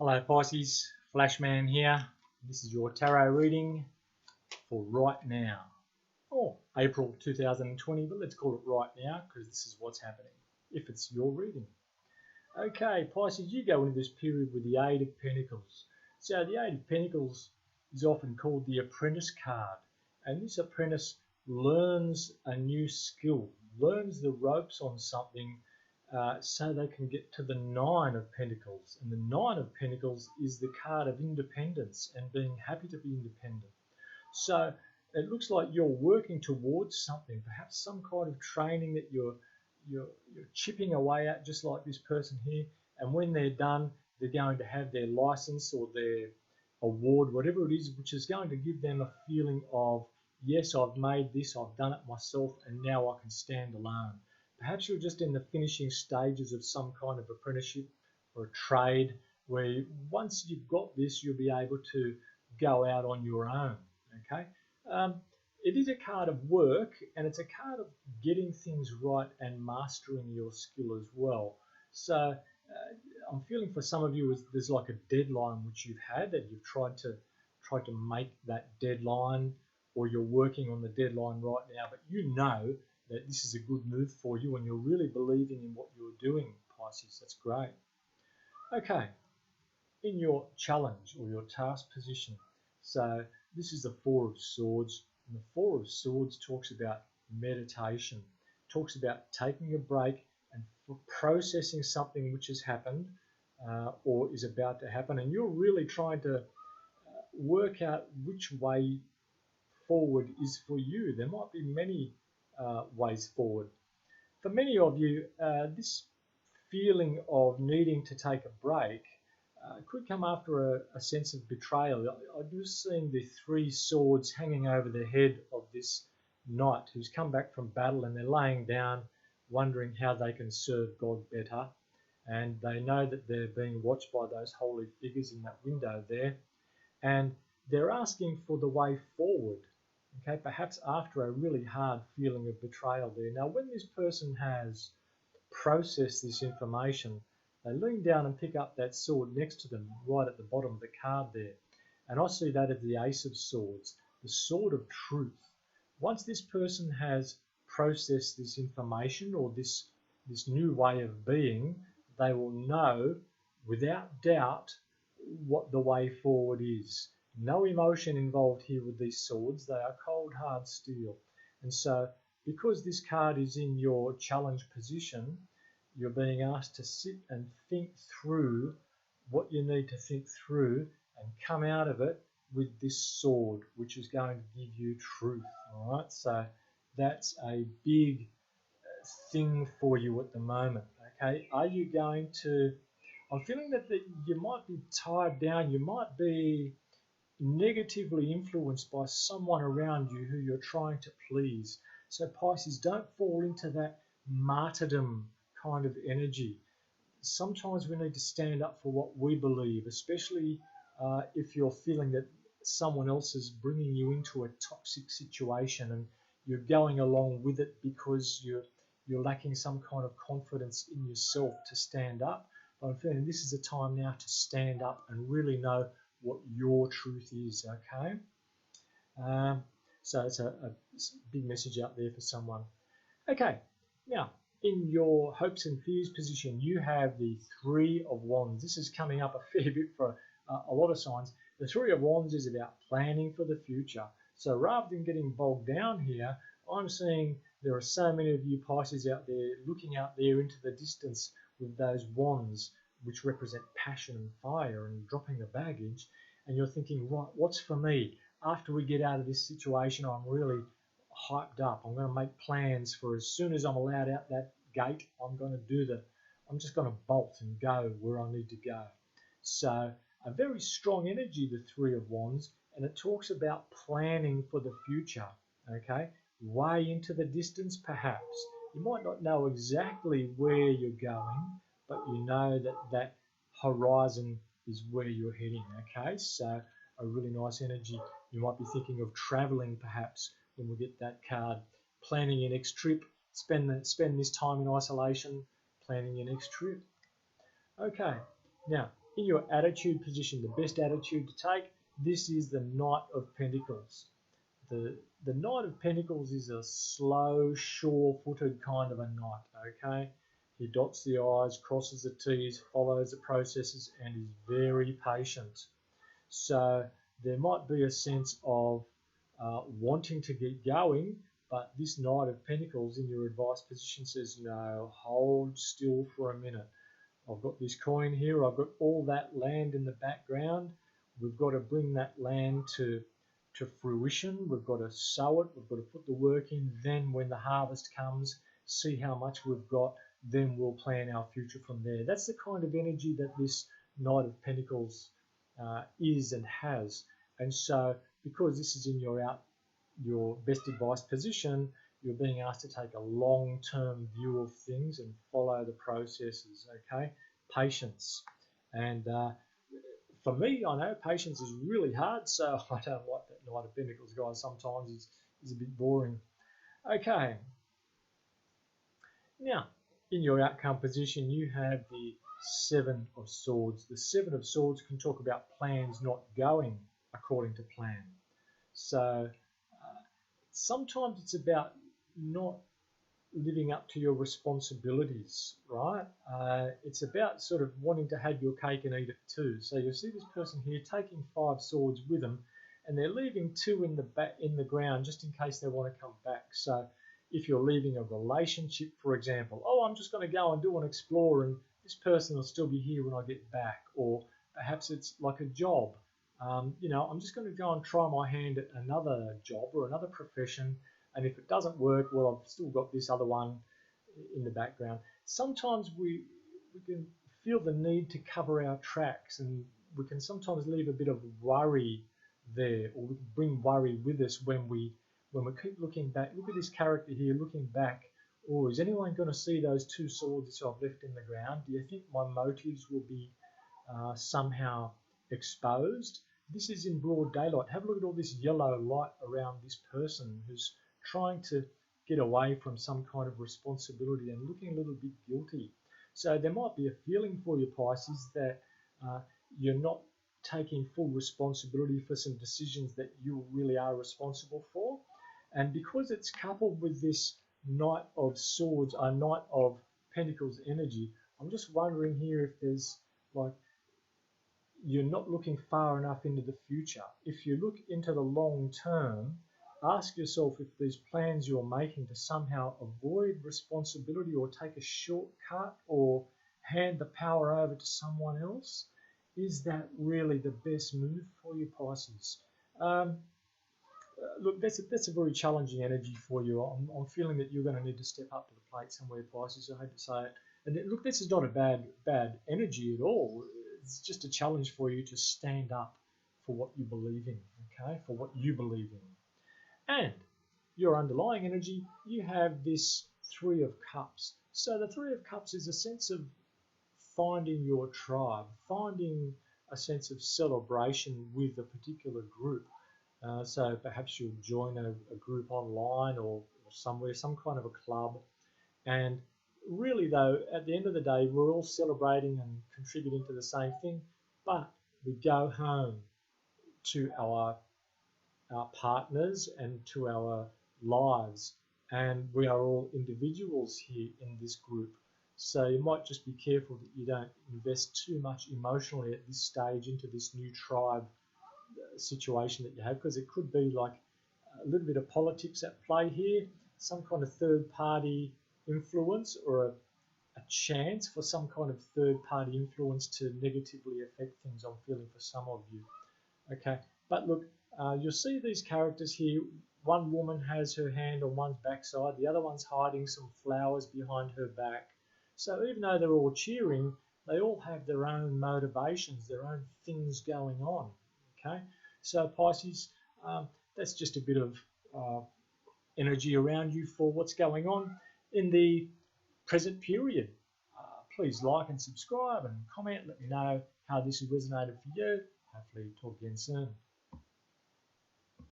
Hello Pisces, FlashMan here. This is your tarot reading for right now. April 2020, but let's call it right now because this is what's happening if it's your reading. Okay, Pisces, you go into this period with the Eight of Pentacles. So the Eight of Pentacles is often called the apprentice card, and this apprentice learns a new skill, learns the ropes on something so they can get to the Nine of Pentacles. And the Nine of Pentacles is the card of independence and being happy to be independent. So it looks like you're working towards something, perhaps some kind of training that you're chipping away at, just like this person here. And when they're done, they're going to have their license or their award, whatever it is, which is going to give them a feeling of, yes, I've made this, I've done it myself, and now I can stand alone. Perhaps you're just in the finishing stages of some kind of apprenticeship or a trade where once you've got this, you'll be able to go out on your own. Okay, it is a card of work, and it's a card of getting things right and mastering your skill as well. So I'm feeling for some of you there's like a deadline which you've had that you've tried to make that deadline, or you're working on the deadline right now, but you know that this is a good move for you and you're really believing in what you're doing, Pisces. That's great. Okay, in your challenge or your task position, so this is the Four of Swords, and the Four of Swords talks about meditation, talks about taking a break and processing something which has happened or is about to happen, and you're really trying to work out which way forward is for you. There might be many ways forward. For many of you, this feeling of needing to take a break could come after a sense of betrayal. I'm just seeing the Three Swords hanging over the head of this knight who's come back from battle, and they're laying down wondering how they can serve God better, and they know that they're being watched by those holy figures in that window there, and they're asking for the way forward. Okay, perhaps after a really hard feeling of betrayal there. Now, when this person has processed this information, they lean down and pick up that sword next to them right at the bottom of the card there. And I see that as the Ace of Swords, the sword of truth. Once this person has processed this information or this new way of being, they will know without doubt what the way forward is. No emotion involved here with these swords. They are cold, hard steel. And so, because this card is in your challenge position, you're being asked to sit and think through what you need to think through and come out of it with this sword, which is going to give you truth. All right, so that's a big thing for you at the moment. Okay, are you going to? I'm feeling that you might be tied down. You might be negatively influenced by someone around you who you're trying to please. So Pisces, don't fall into that martyrdom kind of energy. Sometimes we need to stand up for what we believe, especially if you're feeling that someone else is bringing you into a toxic situation and you're going along with it because you're lacking some kind of confidence in yourself to stand up. But I'm feeling this is a time now to stand up and really know what your truth is. Okay, so it's a big message out there for someone. Okay, now in your hopes and fears position, you have the Three of Wands. This is coming up a fair bit for a lot of signs. The Three of Wands is about planning for the future. So rather than getting bogged down here, I'm seeing there are so many of you Pisces out there looking out there into the distance with those wands, which represent passion and fire, and dropping the baggage, and you're thinking, right, what's for me? After we get out of this situation, I'm really hyped up. I'm going to make plans for as soon as I'm allowed out that gate, I'm just going to bolt and go where I need to go. So a very strong energy, the Three of Wands, and it talks about planning for the future, okay? Way into the distance, perhaps. You might not know exactly where you're going, but you know that horizon is where you're heading, okay? So a really nice energy. You might be thinking of traveling, perhaps, when we get that card. Planning your next trip, spend this time in isolation, planning your next trip. Okay, now In your attitude position, the best attitude to take, this is the Knight of Pentacles. The Knight of Pentacles is a slow, sure-footed kind of a knight, okay? He dots the I's, crosses the T's, follows the processes, and is very patient. So there might be a sense of wanting to get going, but this Knight of Pentacles in your advice position says, no, hold still for a minute. I've got this coin here, I've got all that land in the background. We've got to bring that land to fruition. We've got to sow it, we've got to put the work in. Then when the harvest comes, see how much we've got, then we'll plan our future from there. That's the kind of energy that this Knight of Pentacles is and has. And so because this is in your best advice position, you're being asked to take a long-term view of things and follow the processes, okay? Patience. And for me, I know patience is really hard, so I don't like that Knight of Pentacles guy. Sometimes he's a bit boring. Okay. Now, in your outcome position, you have the Seven of Swords. The Seven of Swords can talk about plans not going according to plan. So sometimes it's about not living up to your responsibilities, right? It's about sort of wanting to have your cake and eat it too. So you'll see this person here taking 5 swords with them, and they're leaving 2 in the ground just in case they want to come back. So if you're leaving a relationship, for example, oh, I'm just going to go and do an explore, and this person will still be here when I get back. Or perhaps it's like a job. You know, I'm just going to go and try my hand at another job or another profession, and if it doesn't work, well, I've still got this other one in the background. Sometimes we can feel the need to cover our tracks, and we can sometimes leave a bit of worry there, or we can bring worry with us when we keep looking back. Look at this character here looking back. Oh, is anyone going to see those 2 swords that I've left in the ground? Do you think my motives will be somehow exposed? This is in broad daylight. Have a look at all this yellow light around this person who's trying to get away from some kind of responsibility and looking a little bit guilty. So there might be a feeling for you, Pisces, that you're not taking full responsibility for some decisions that you really are responsible for. And because it's coupled with this Knight of Swords, Knight of Pentacles energy, I'm just wondering here if there's like, you're not looking far enough into the future. If you look into the long term, ask yourself if these plans you're making to somehow avoid responsibility or take a shortcut or hand the power over to someone else, is that really the best move for you, Pisces? Look, that's a very challenging energy for you. I'm feeling that you're going to need to step up to the plate somewhere, Pisces. I hate to say it. And look, this is not a bad energy at all. It's just a challenge for you to stand up for what you believe in, okay? For what you believe in. And your underlying energy, you have this 3 of Cups. So the 3 of Cups is a sense of finding your tribe, finding a sense of celebration with a particular group. So perhaps you'll join a group online or somewhere, some kind of a club. And really though, at the end of the day, we're all celebrating and contributing to the same thing, but we go home to our partners and to our lives, and we are all individuals here in this group. So you might just be careful that you don't invest too much emotionally at this stage into this new tribe situation that you have, because it could be like a little bit of politics at play here, some kind of third-party influence or a chance for some kind of third-party influence to negatively affect things. I'm feeling for some of you. Okay, but look, you'll see these characters here. One woman has her hand on one's backside, the other one's hiding some flowers behind her back. So even though they're all cheering, they all have their own motivations, their own things going on. Okay, so Pisces, that's just a bit of energy around you for what's going on in the present period. Please like and subscribe and comment. Let me know how this has resonated for you. Hopefully talk again soon.